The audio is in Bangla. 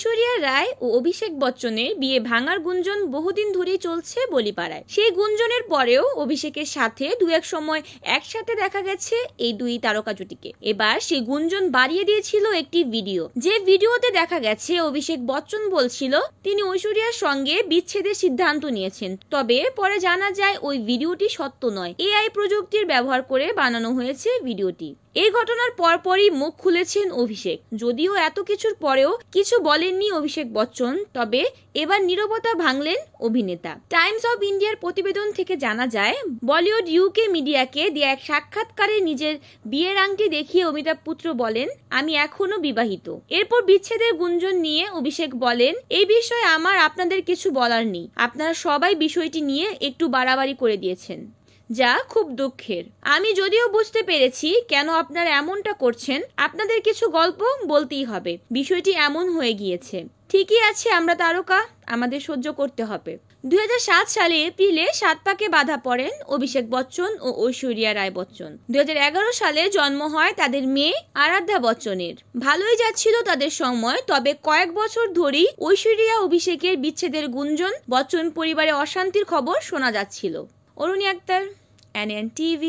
ঐশ্বরিয়া রায় ও অভিষেক বচ্চনের বিয়ে ভাঙার গুঞ্জন বহুদিন ধরেই চলছে বলিপাড়ায়। সেই গুঞ্জনের পরেও অভিষেকের সাথে দু এক সময় একসাথে দেখা গেছে এই দুই তারকা জুটিকে। এবার সেই গুঞ্জন বাড়িয়ে দিয়েছিল একটি ভিডিও, যে ভিডিওতে দেখা গেছে অভিষেক বচ্চন বলছিল তিনি ঐশ্বরিয়ার সঙ্গে বিচ্ছেদের সিদ্ধান্ত নিয়েছেন। তবে পরে জানা যায় ওই ভিডিওটি সত্য নয়, এআই প্রযুক্তির ব্যবহার করে বানানো হয়েছে ভিডিওটি। এই ঘটনার পরপরই মুখ খুলেছেন অভিষেক। যদিও এত কিছুর পরেও কিছু বলেননি অভিষেক বচ্চন, তবে এবার নীরবতা ভাঙলেন অভিনেতা। টাইমস অফ ইন্ডিয়ার প্রতিবেদন থেকে জানা যায়, বলিউড ইউকে মিডিয়াকে দেয়া এক সাক্ষাৎকারে নিজের বিয়ের আংটি দেখিয়ে অমিতাভ পুত্র বলেন, আমি এখনো বিবাহিত। এরপর বিচ্ছেদের গুঞ্জন নিয়ে অভিষেক বলেন, এই বিষয়ে আমার আপনাদের কিছু বলার নেই, আপনারা সবাই বিষয়টি নিয়ে একটু বাড়াবাড়ি করে দিয়েছেন, যা খুব দুঃখের। আমি যদিও বুঝতে পেরেছি কেন আপনারা এমনটা করছেন, আপনাদের কিছু গল্প বলতেই হবে, বিষয়টি এমন হয়ে গিয়েছে। ঠিকই আছে, আমরা তারকা, আমাদের সহ্য করতে হবে। 2007 সালে এপ্রিলে 7 পাকে বাধা পড়েন অভিষেক বচ্চন ও ঐশ্বরিয়া রায় বচ্চন। 2011 সালে জন্ম হয় তাদের মেয়ে আরাধ্যা বচ্চনের। ভালোই যাচ্ছিল তাদের সময়, তবে কয়েক বছর ধরেই ঐশ্বরিয়া অভিষেকের বিচ্ছেদের গুঞ্জন, বচ্চন পরিবারে অশান্তির খবর শোনা যাচ্ছিল। Aruni Akter, NN TV।